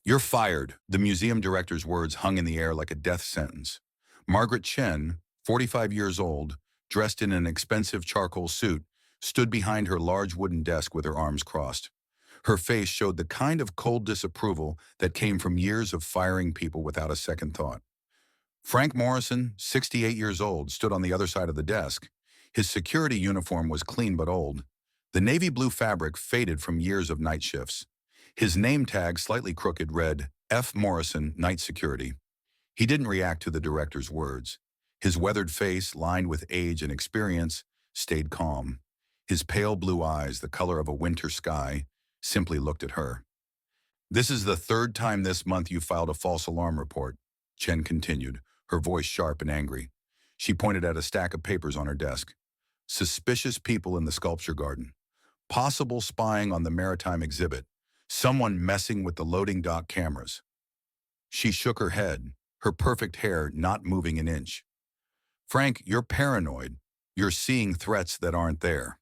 "You're fired." The museum director's words hung in the air like a death sentence. Margaret Chen, 45 years old, dressed in an expensive charcoal suit, stood behind her large wooden desk with her arms crossed. Her face showed the kind of cold disapproval that came from years of firing people without a second thought. Frank Morrison, 68 years old, stood on the other side of the desk. His security uniform was clean but old. The navy blue fabric faded from years of night shifts. His name tag, slightly crooked, read, F. Morrison, Night Security. He didn't react to the director's words. His weathered face, lined with age and experience, stayed calm. His pale blue eyes, the color of a winter sky, simply looked at her. "This is the third time this month you filed a false alarm report," Chen continued, her voice sharp and angry. She pointed at a stack of papers on her desk. "Suspicious people in the sculpture garden. Possible spying on the maritime exhibit. Someone messing with the loading dock cameras." She shook her head, her perfect hair not moving an inch. "Frank, you're paranoid. You're seeing threats that aren't there."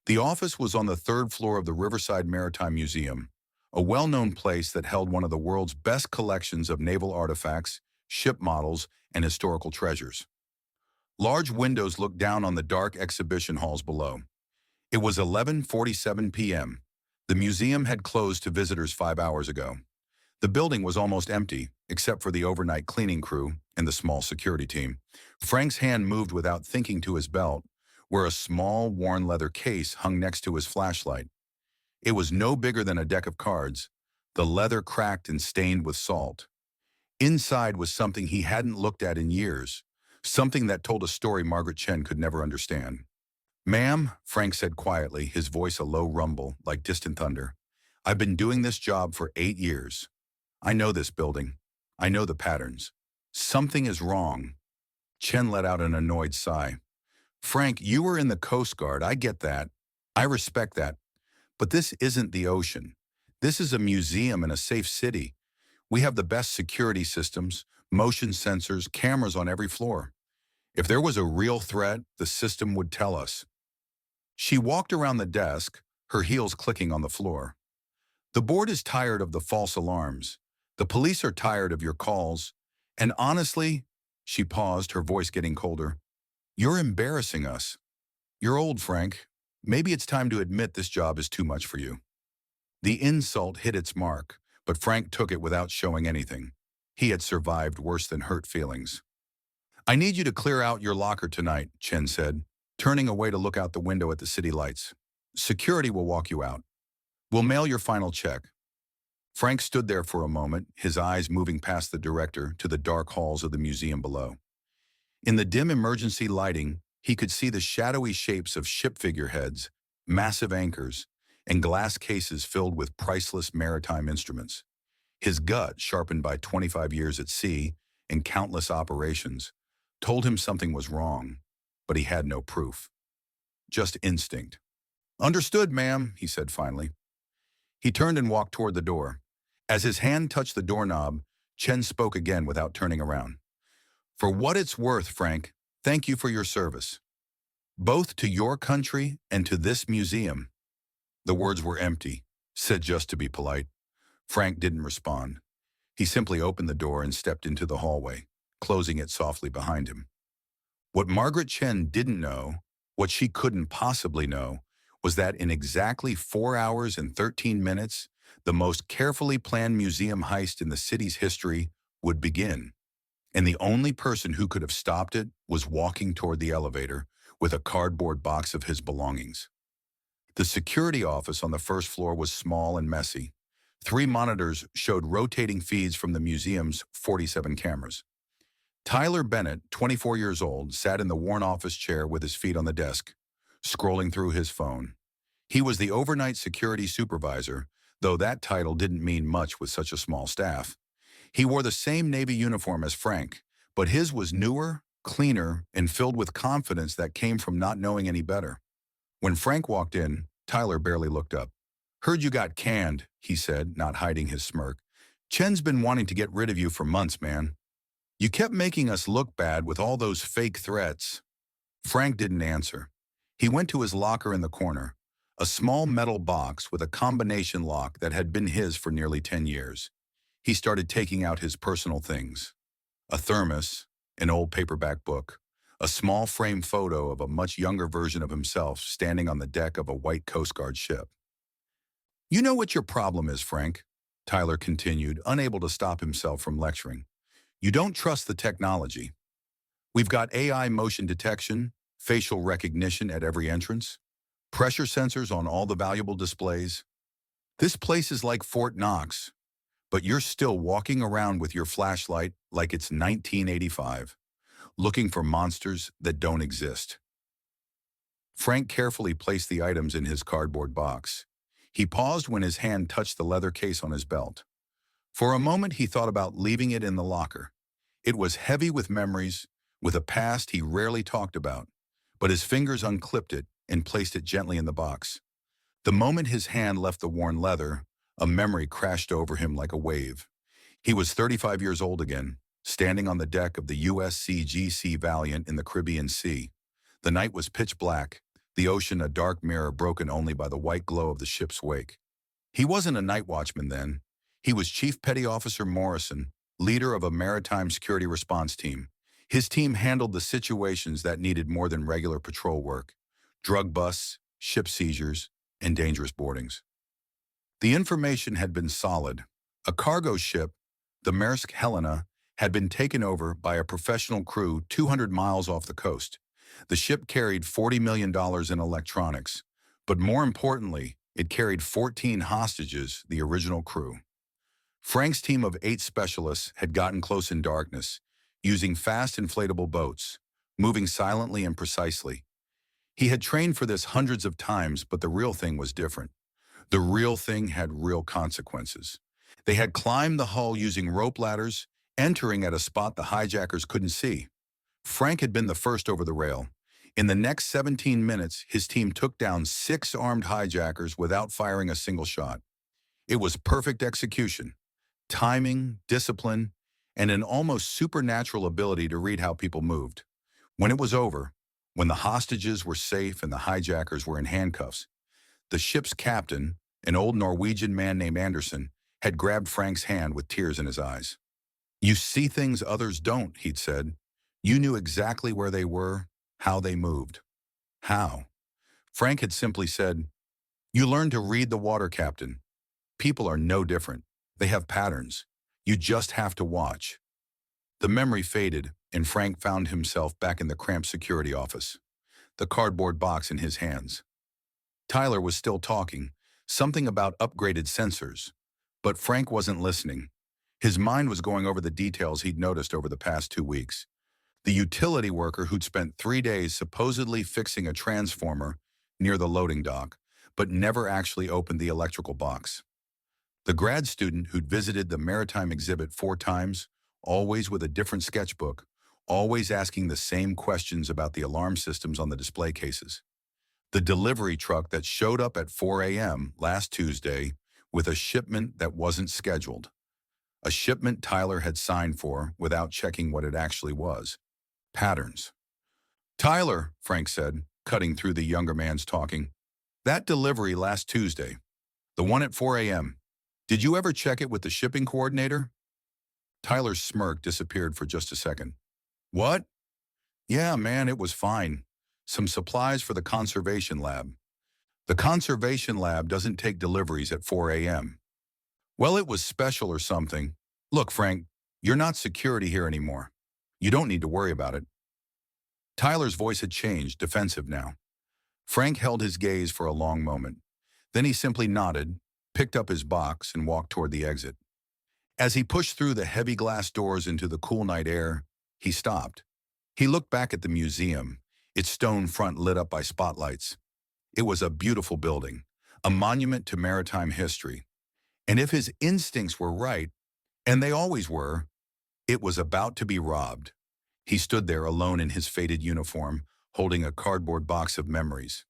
The office was on the third floor of the Riverside Maritime Museum, a well-known place that held one of the world's best collections of naval artifacts, ship models, and historical treasures. Large windows looked down on the dark exhibition halls below. It was 11:47 p.m. The museum had closed to visitors 5 hours ago. The building was almost empty, except for the overnight cleaning crew and the small security team. Frank's hand moved without thinking to his belt, where a small, worn leather case hung next to his flashlight. It was no bigger than a deck of cards, the leather cracked and stained with salt. Inside was something he hadn't looked at in years, something that told a story Margaret Chen could never understand. "Ma'am," Frank said quietly, his voice a low rumble, like distant thunder. "I've been doing this job for 8 years. I know this building. I know the patterns. Something is wrong." Chen let out an annoyed sigh. "Frank, you were in the Coast Guard. I get that. I respect that. But this isn't the ocean. This is a museum in a safe city. We have the best security systems, motion sensors, cameras on every floor. If there was a real threat, the system would tell us." She walked around the desk, her heels clicking on the floor. "The board is tired of the false alarms. The police are tired of your calls. And honestly," she paused, her voice getting colder, "you're embarrassing us. You're old, Frank. Maybe it's time to admit this job is too much for you." The insult hit its mark, but Frank took it without showing anything. He had survived worse than hurt feelings. "I need you to clear out your locker tonight," Chen said, turning away to look out the window at the city lights. "Security will walk you out. We'll mail your final check." Frank stood there for a moment, his eyes moving past the director to the dark halls of the museum below. In the dim emergency lighting, he could see the shadowy shapes of ship figureheads, massive anchors, and glass cases filled with priceless maritime instruments. His gut, sharpened by 25 years at sea and countless operations, told him something was wrong, but he had no proof. Just instinct. "Understood, ma'am," he said finally. He turned and walked toward the door. As his hand touched the doorknob, Chen spoke again without turning around. "For what it's worth, Frank, thank you for your service. Both to your country and to this museum." The words were empty, said just to be polite. Frank didn't respond. He simply opened the door and stepped into the hallway, closing it softly behind him. What Margaret Chen didn't know, what she couldn't possibly know, was that in exactly 4 hours and 13 minutes, the most carefully planned museum heist in the city's history would begin. And the only person who could have stopped it was walking toward the elevator with a cardboard box of his belongings. The security office on the first floor was small and messy. 3 monitors showed rotating feeds from the museum's 47 cameras. Tyler Bennett, 24 years old, sat in the worn office chair with his feet on the desk, scrolling through his phone. He was the overnight security supervisor, though that title didn't mean much with such a small staff. He wore the same Navy uniform as Frank, but his was newer, cleaner, and filled with confidence that came from not knowing any better. When Frank walked in, Tyler barely looked up. "Heard you got canned," he said, not hiding his smirk. "Chen's been wanting to get rid of you for months, man. You kept making us look bad with all those fake threats." Frank didn't answer. He went to his locker in the corner, a small metal box with a combination lock that had been his for nearly 10 years. He started taking out his personal things: a thermos, an old paperback book, a small frame photo of a much younger version of himself standing on the deck of a white Coast Guard ship. "You know what your problem is, Frank," Tyler continued, unable to stop himself from lecturing. "You don't trust the technology. We've got AI motion detection, facial recognition at every entrance, pressure sensors on all the valuable displays. This place is like Fort Knox, but you're still walking around with your flashlight like it's 1985, looking for monsters that don't exist." Frank carefully placed the items in his cardboard box. He paused when his hand touched the leather case on his belt. For a moment, he thought about leaving it in the locker. It was heavy with memories, with a past he rarely talked about, but his fingers unclipped it and placed it gently in the box. The moment his hand left the worn leather, a memory crashed over him like a wave. He was 35 years old again, standing on the deck of the USCGC Valiant in the Caribbean Sea. The night was pitch black, the ocean a dark mirror broken only by the white glow of the ship's wake. He wasn't a night watchman then. He was Chief Petty Officer Morrison, leader of a maritime security response team. His team handled the situations that needed more than regular patrol work: drug busts, ship seizures, and dangerous boardings. The information had been solid. A cargo ship, the Maersk Helena, had been taken over by a professional crew 200 miles off the coast. The ship carried $40 million in electronics, but more importantly, it carried 14 hostages, the original crew. Frank's team of 8 specialists had gotten close in darkness, using fast inflatable boats, moving silently and precisely. He had trained for this hundreds of times, but the real thing was different. The real thing had real consequences. They had climbed the hull using rope ladders, entering at a spot the hijackers couldn't see. Frank had been the first over the rail. In the next 17 minutes, his team took down 6 armed hijackers without firing a single shot. It was perfect execution, timing, discipline, and an almost supernatural ability to read how people moved. When it was over, when the hostages were safe and the hijackers were in handcuffs, the ship's captain, an old Norwegian man named Anderson, had grabbed Frank's hand with tears in his eyes. "You see things others don't," he'd said. "You knew exactly where they were, how they moved." "How?" Frank had simply said, "You learned to read the water, Captain. People are no different. They have patterns. You just have to watch." The memory faded, and Frank found himself back in the cramped security office, the cardboard box in his hands. Tyler was still talking, something about upgraded sensors, but Frank wasn't listening. His mind was going over the details he'd noticed over the past 2 weeks. The utility worker who'd spent 3 days supposedly fixing a transformer near the loading dock, but never actually opened the electrical box. The grad student who'd visited the maritime exhibit 4 times, always with a different sketchbook, always asking the same questions about the alarm systems on the display cases. The delivery truck that showed up at 4 a.m. last Tuesday with a shipment that wasn't scheduled. A shipment Tyler had signed for without checking what it actually was. Patterns. "Tyler," Frank said, cutting through the younger man's talking, "that delivery last Tuesday, the one at 4 a.m., did you ever check it with the shipping coordinator?" Tyler's smirk disappeared for just a second. "What? Yeah, man, it was fine. Some supplies for the conservation lab. The conservation lab doesn't take deliveries at 4 a.m. Well, it was special or something. Look, Frank, you're not security here anymore. You don't need to worry about it." Tyler's voice had changed, defensive now. Frank held his gaze for a long moment. Then he simply nodded, picked up his box, and walked toward the exit. As he pushed through the heavy glass doors into the cool night air, he stopped. He looked back at the museum, its stone front lit up by spotlights. It was a beautiful building, a monument to maritime history. And if his instincts were right, and they always were, it was about to be robbed. He stood there alone in his faded uniform, holding a cardboard box of memories.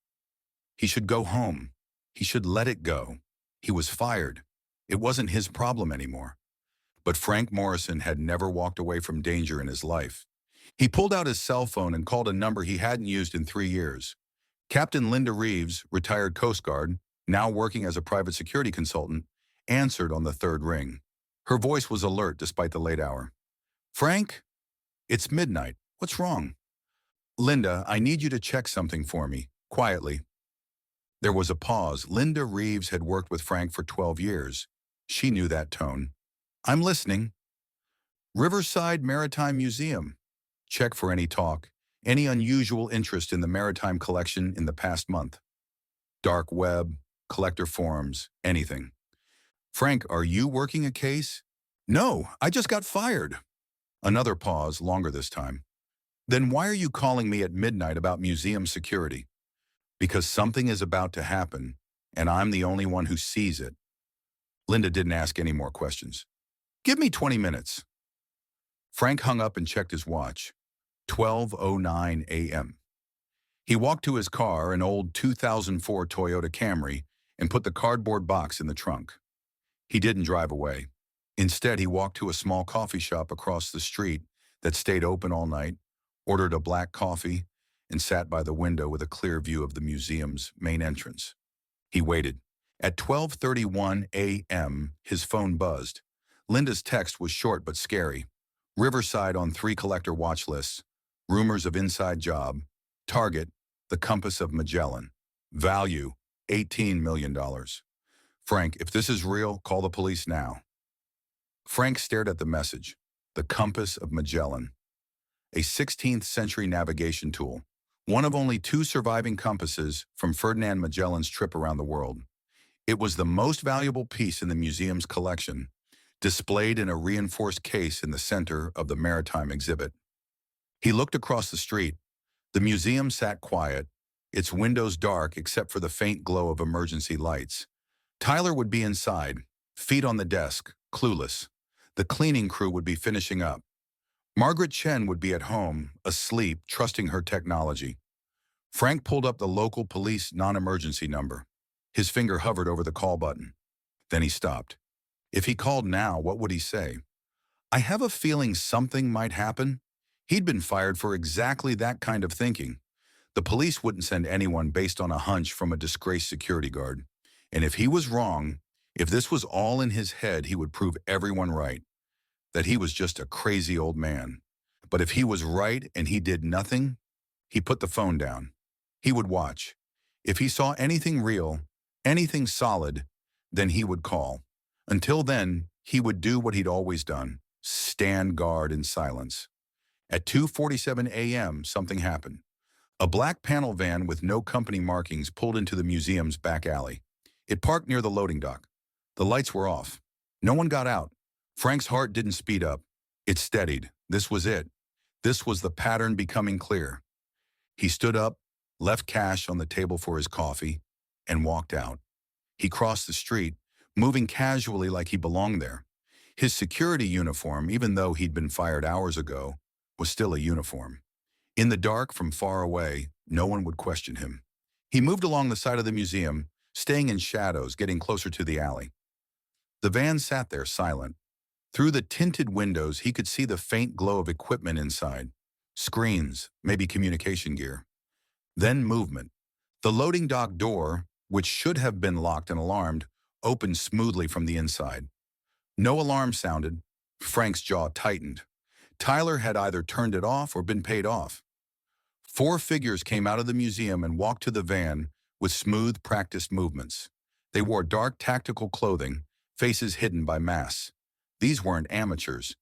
He should go home. He should let it go. He was fired. It wasn't his problem anymore. But Frank Morrison had never walked away from danger in his life. He pulled out his cell phone and called a number he hadn't used in 3 years. Captain Linda Reeves, retired Coast Guard, now working as a private security consultant, answered on the third ring. Her voice was alert despite the late hour. "Frank, it's midnight. What's wrong?" "Linda, I need you to check something for me." Quietly. There was a pause. Linda Reeves had worked with Frank for 12 years. She knew that tone. "I'm listening." "Riverside Maritime Museum. Check for any talk, any unusual interest in the maritime collection in the past month. Dark web, collector forums, anything." "Frank, are you working a case?" "No, I just got fired." Another pause, longer this time. "Then why are you calling me at midnight about museum security?" "Because something is about to happen, and I'm the only one who sees it." Linda didn't ask any more questions. "Give me 20 minutes." Frank hung up and checked his watch. 12:09 a.m. He walked to his car, an old 2004 Toyota Camry, and put the cardboard box in the trunk. He didn't drive away. Instead, he walked to a small coffee shop across the street that stayed open all night, ordered a black coffee, and sat by the window with a clear view of the museum's main entrance. He waited. At 12:31 a.m., his phone buzzed. Linda's text was short but scary. Riverside on 3 collector watch lists. Rumors of inside job. Target, the Compass of Magellan. Value, $18 million. "Frank, if this is real, call the police now." Frank stared at the message. The Compass of Magellan. A 16th century navigation tool. One of only 2 surviving compasses from Ferdinand Magellan's trip around the world. It was the most valuable piece in the museum's collection, displayed in a reinforced case in the center of the maritime exhibit. He looked across the street. The museum sat quiet, its windows dark except for the faint glow of emergency lights. Tyler would be inside, feet on the desk, clueless. The cleaning crew would be finishing up. Margaret Chen would be at home, asleep, trusting her technology. Frank pulled up the local police non-emergency number. His finger hovered over the call button. Then he stopped. If he called now, what would he say? "I have a feeling something might happen." He'd been fired for exactly that kind of thinking. The police wouldn't send anyone based on a hunch from a disgraced security guard. And if he was wrong, if this was all in his head, he would prove everyone right. That he was just a crazy old man. But if he was right and he did nothing, he put the phone down. He would watch. If he saw anything real, anything solid, then he would call. Until then, he would do what he'd always done, stand guard in silence. At 2:47 a.m., something happened. A black panel van with no company markings pulled into the museum's back alley. It parked near the loading dock. The lights were off. No one got out. Frank's heart didn't speed up. It steadied. This was it. This was the pattern becoming clear. He stood up, left cash on the table for his coffee, and walked out. He crossed the street, moving casually like he belonged there. His security uniform, even though he'd been fired hours ago, was still a uniform. In the dark, from far away, no one would question him. He moved along the side of the museum, staying in shadows, getting closer to the alley. The van sat there silent. Through the tinted windows, he could see the faint glow of equipment inside. Screens, maybe communication gear. Then movement. The loading dock door, which should have been locked and alarmed, opened smoothly from the inside. No alarm sounded. Frank's jaw tightened. Tyler had either turned it off or been paid off. 4 figures came out of the museum and walked to the van with smooth, practiced movements. They wore dark tactical clothing, faces hidden by masks. These weren't amateurs.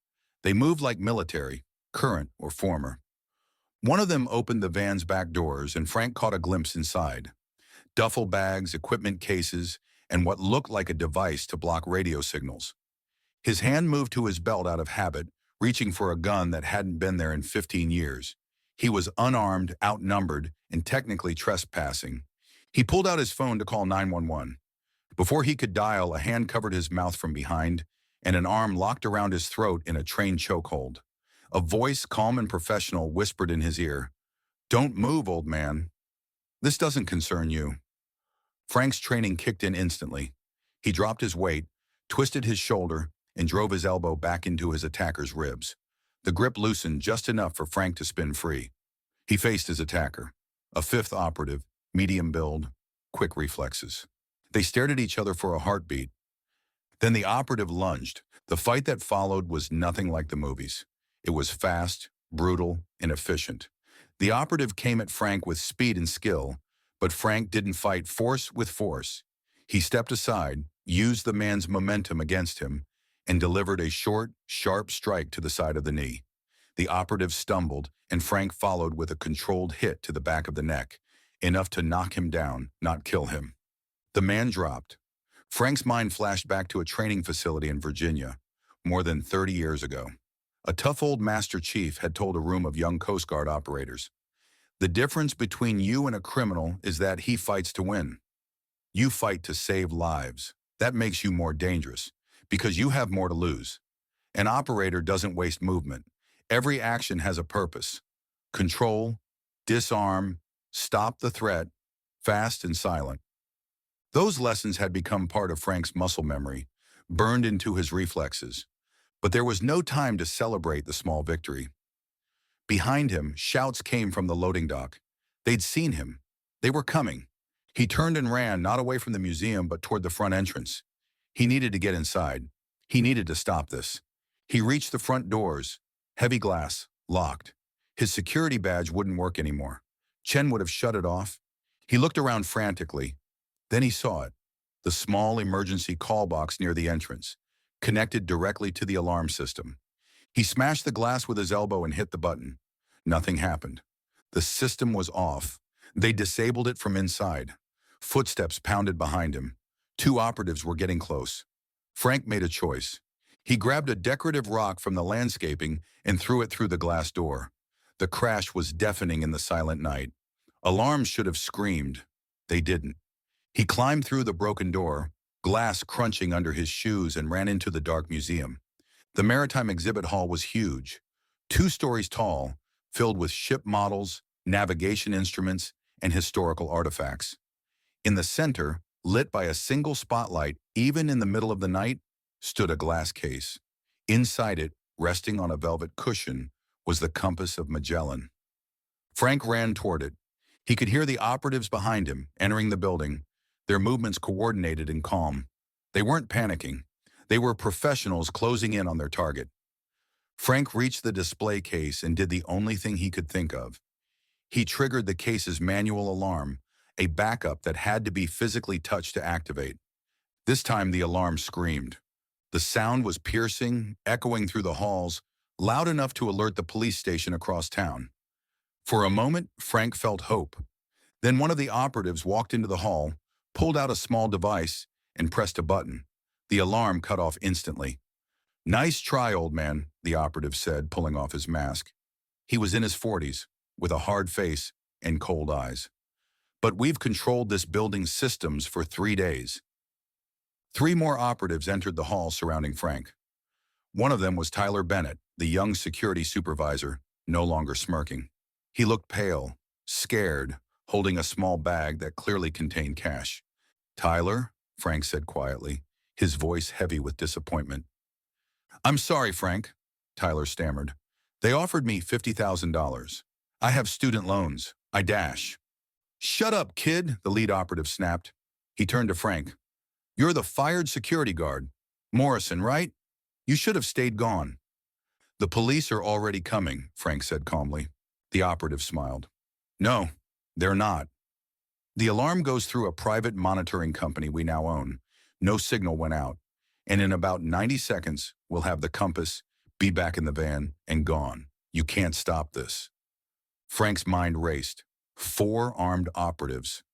They moved like military, current or former. One of them opened the van's back doors, and Frank caught a glimpse inside. Duffel bags, equipment cases, and what looked like a device to block radio signals. His hand moved to his belt out of habit, reaching for a gun that hadn't been there in 15 years. He was unarmed, outnumbered, and technically trespassing. He pulled out his phone to call 911. Before he could dial, a hand covered his mouth from behind, and an arm locked around his throat in a trained chokehold. A voice, calm and professional, whispered in his ear, "Don't move, old man. This doesn't concern you." Frank's training kicked in instantly. He dropped his weight, twisted his shoulder, and drove his elbow back into his attacker's ribs. The grip loosened just enough for Frank to spin free. He faced his attacker, a 5th operative, medium build, quick reflexes. They stared at each other for a heartbeat. Then the operative lunged. The fight that followed was nothing like the movies. It was fast, brutal, and efficient. The operative came at Frank with speed and skill, but Frank didn't fight force with force. He stepped aside, used the man's momentum against him, and delivered a short, sharp strike to the side of the knee. The operative stumbled, and Frank followed with a controlled hit to the back of the neck, enough to knock him down, not kill him. The man dropped. Frank's mind flashed back to a training facility in Virginia, more than 30 years ago. A tough old master chief had told a room of young Coast Guard operators, "The difference between you and a criminal is that he fights to win. You fight to save lives. That makes you more dangerous, because you have more to lose. An operator doesn't waste movement. Every action has a purpose. Control, disarm, stop the threat, fast and silent." Those lessons had become part of Frank's muscle memory, burned into his reflexes. But there was no time to celebrate the small victory. Behind him, shouts came from the loading dock. They'd seen him. They were coming. He turned and ran, not away from the museum, but toward the front entrance. He needed to get inside. He needed to stop this. He reached the front doors. Heavy glass, locked. His security badge wouldn't work anymore. Chen would have shut it off. He looked around frantically. Then he saw it. The small emergency call box near the entrance, connected directly to the alarm system. He smashed the glass with his elbow and hit the button. Nothing happened. The system was off. They disabled it from inside. Footsteps pounded behind him. Two operatives were getting close. Frank made a choice. He grabbed a decorative rock from the landscaping and threw it through the glass door. The crash was deafening in the silent night. Alarms should have screamed. They didn't. He climbed through the broken door, glass crunching under his shoes, and ran into the dark museum. The Maritime Exhibit Hall was huge, 2 stories tall, filled with ship models, navigation instruments, and historical artifacts. In the center, lit by a single spotlight, even in the middle of the night, stood a glass case. Inside it, resting on a velvet cushion, was the Compass of Magellan. Frank ran toward it. He could hear the operatives behind him, entering the building, their movements coordinated and calm. They weren't panicking. They were professionals closing in on their target. Frank reached the display case and did the only thing he could think of. He triggered the case's manual alarm, a backup that had to be physically touched to activate. This time the alarm screamed. The sound was piercing, echoing through the halls, loud enough to alert the police station across town. For a moment, Frank felt hope. Then one of the operatives walked into the hall, pulled out a small device, and pressed a button. The alarm cut off instantly. "Nice try, old man," the operative said, pulling off his mask. He was in his 40s, with a hard face and cold eyes. "But we've controlled this building's systems for 3 days." 3 more operatives entered the hall surrounding Frank. One of them was Tyler Bennett, the young security supervisor, no longer smirking. He looked pale, scared, holding a small bag that clearly contained cash. "Tyler," Frank said quietly, his voice heavy with disappointment. "I'm sorry, Frank," Tyler stammered. "They offered me $50,000. I have student loans. I dash." "Shut up, kid," the lead operative snapped. He turned to Frank. "You're the fired security guard. Morrison, right? You should have stayed gone." "The police are already coming," Frank said calmly. The operative smiled. "No, they're not. The alarm goes through a private monitoring company we now own. No signal went out. And in about 90 seconds, we'll have the Compass, be back in the van, and gone. You can't stop this." Frank's mind raced. 4 armed operatives.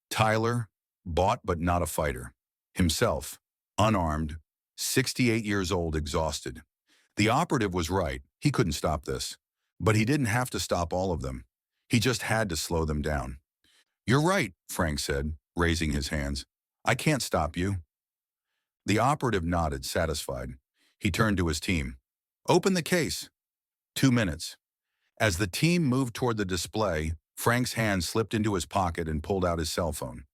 Tyler, bought but not a fighter. Himself, unarmed, 68 years old, exhausted. The operative was right. He couldn't stop this. But he didn't have to stop all of them. He just had to slow them down. "You're right," Frank said, raising his hands. "I can't stop you." The operative nodded, satisfied. He turned to his team. "Open the case." 2 minutes. As the team moved toward the display, Frank's hand slipped into his pocket and pulled out his cell phone.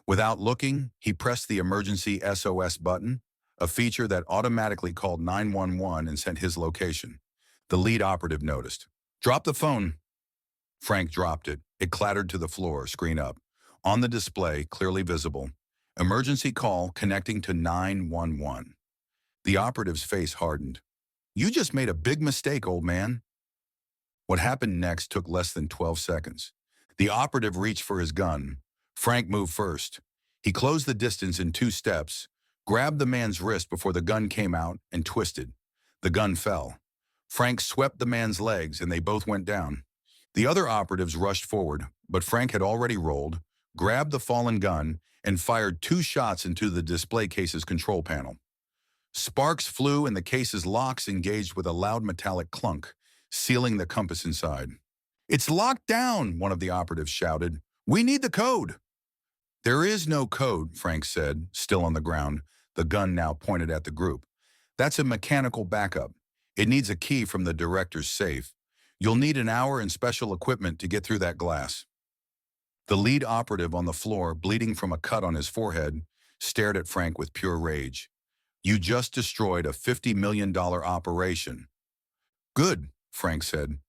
Without looking, he pressed the emergency SOS button, a feature that automatically called 911 and sent his location. The lead operative noticed. "Drop the phone." Frank dropped it. It clattered to the floor, screen up. On the display, clearly visible, emergency call connecting to 911. The operative's face hardened. You just made a big mistake, old man. What happened next took less than 12 seconds. The operative reached for his gun. Frank moved first. He closed the distance in 2 steps, grabbed the man's wrist before the gun came out, and twisted. The gun fell. Frank swept the man's legs, and they both went down. The other operatives rushed forward, but Frank had already rolled, grabbed the fallen gun, and fired 2 shots into the display case's control panel. Sparks flew and the case's locks engaged with a loud metallic clunk, sealing the compass inside. It's locked down, one of the operatives shouted. We need the code. There is no code, Frank said, still on the ground, the gun now pointed at the group. That's a mechanical backup. It needs a key from the director's safe. You'll need an hour and special equipment to get through that glass. The lead operative on the floor, bleeding from a cut on his forehead, stared at Frank with pure rage. You just destroyed a $50 million operation. Good, Frank said.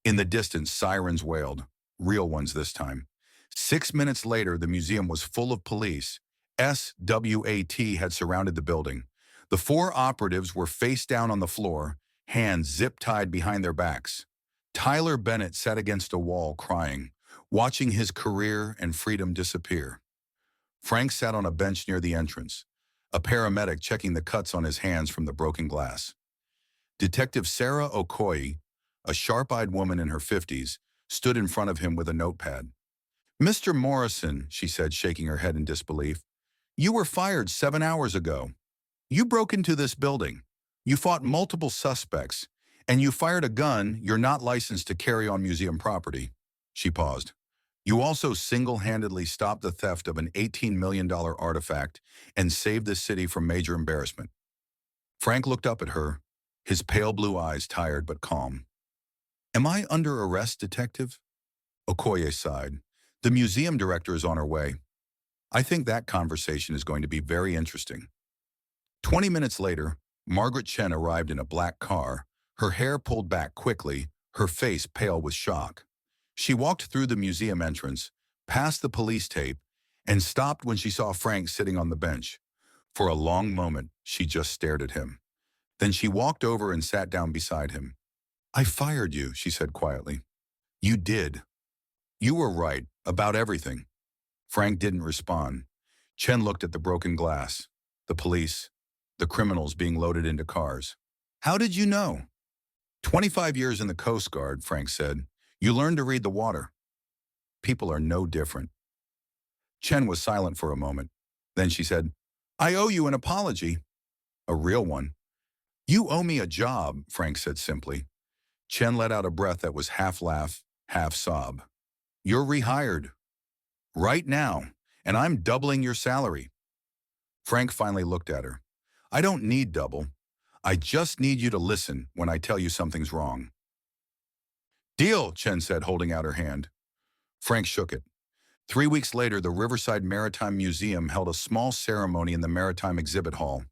In the distance, sirens wailed. Real ones this time. 6 minutes later, the museum was full of police. SWAT had surrounded the building. The 4 operatives were face down on the floor, hands zip-tied behind their backs. Tyler Bennett sat against a wall crying, watching his career and freedom disappear. Frank sat on a bench near the entrance, a paramedic checking the cuts on his hands from the broken glass. Detective Sarah Okoye, a sharp-eyed woman in her 50s, stood in front of him with a notepad. Mr. Morrison, she said, shaking her head in disbelief, you were fired 7 hours ago. You broke into this building. You fought multiple suspects, and you fired a gun you're not licensed to carry on museum property. She paused. You also single-handedly stopped the theft of an $18 million artifact and saved the city from major embarrassment. Frank looked up at her, his pale blue eyes tired but calm. Am I under arrest, detective? Okoye sighed. The museum director is on her way. I think that conversation is going to be very interesting. 20 minutes later, Margaret Chen arrived in a black car, her hair pulled back quickly, her face pale with shock. She walked through the museum entrance, past the police tape, and stopped when she saw Frank sitting on the bench. For a long moment, she just stared at him. Then she walked over and sat down beside him. I fired you, she said quietly. You did. You were right, about everything. Frank didn't respond. Chen looked at the broken glass, the police, the criminals being loaded into cars. How did you know? 25 years in the Coast Guard, Frank said. You learned to read the water. People are no different. Chen was silent for a moment. Then she said, I owe you an apology. A real one. You owe me a job, Frank said simply. Chen let out a breath that was half laugh, half sob. You're rehired. Right now, and I'm doubling your salary. Frank finally looked at her. I don't need double. I just need you to listen when I tell you something's wrong. Deal, Chen said, holding out her hand. Frank shook it. 3 weeks later, the Riverside Maritime Museum held a small ceremony in the Maritime Exhibit Hall.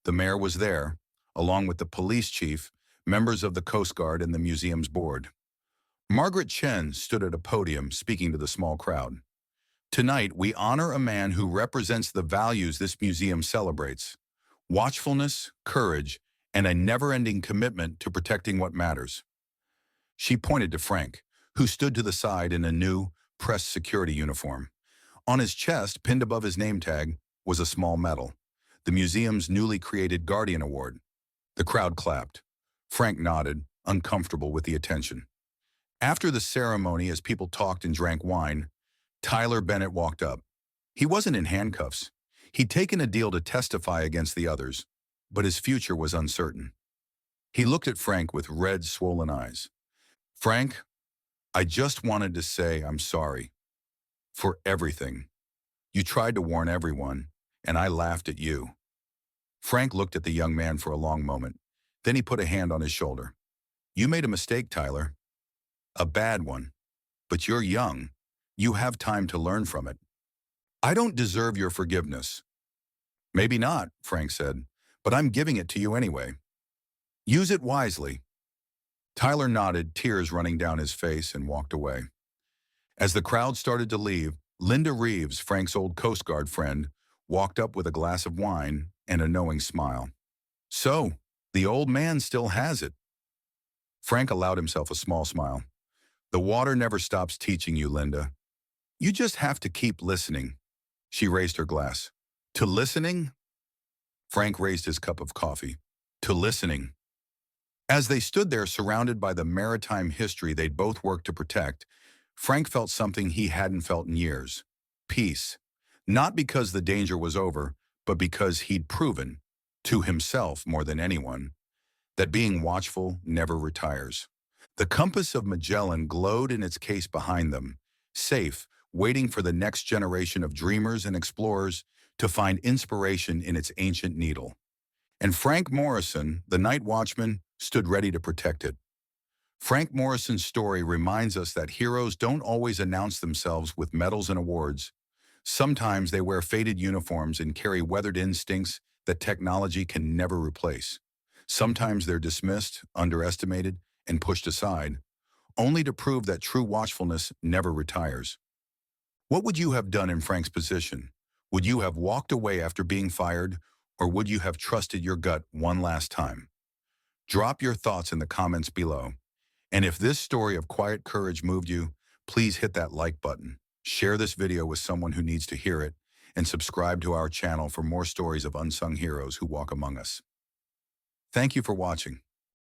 The mayor was there, along with the police chief, members of the Coast Guard, and the museum's board. Margaret Chen stood at a podium speaking to the small crowd. Tonight, we honor a man who represents the values this museum celebrates: watchfulness, courage, and a never-ending commitment to protecting what matters. She pointed to Frank, who stood to the side in a new, press security uniform. On his chest, pinned above his name tag, was a small medal, the museum's newly created Guardian Award. The crowd clapped. Frank nodded, uncomfortable with the attention. After the ceremony, as people talked and drank wine, Tyler Bennett walked up. He wasn't in handcuffs. He'd taken a deal to testify against the others, but his future was uncertain. He looked at Frank with red, swollen eyes. Frank, I just wanted to say I'm sorry. For everything. You tried to warn everyone, and I laughed at you. Frank looked at the young man for a long moment. Then he put a hand on his shoulder. You made a mistake, Tyler. A bad one. But you're young. You have time to learn from it. I don't deserve your forgiveness. Maybe not, Frank said, but I'm giving it to you anyway. Use it wisely. Tyler nodded, tears running down his face, and walked away. As the crowd started to leave, Linda Reeves, Frank's old Coast Guard friend, walked up with a glass of wine and a knowing smile. So, the old man still has it. Frank allowed himself a small smile. The water never stops teaching you, Linda. You just have to keep listening. She raised her glass. To listening? Frank raised his cup of coffee. To listening. As they stood there surrounded by the maritime history they'd both worked to protect, Frank felt something he hadn't felt in years. Peace. Not because the danger was over, but because he'd proven, to himself more than anyone, that being watchful never retires. The compass of Magellan glowed in its case behind them, safe, waiting for the next generation of dreamers and explorers to find inspiration in its ancient needle. And Frank Morrison, the night watchman, stood ready to protect it. Frank Morrison's story reminds us that heroes don't always announce themselves with medals and awards. Sometimes they wear faded uniforms and carry weathered instincts that technology can never replace. Sometimes they're dismissed, underestimated, and pushed aside, only to prove that true watchfulness never retires. What would you have done in Frank's position? Would you have walked away after being fired, or would you have trusted your gut one last time? Drop your thoughts in the comments below. And if this story of quiet courage moved you, please hit that like button. Share this video with someone who needs to hear it, and subscribe to our channel for more stories of unsung heroes who walk among us. Thank you for watching.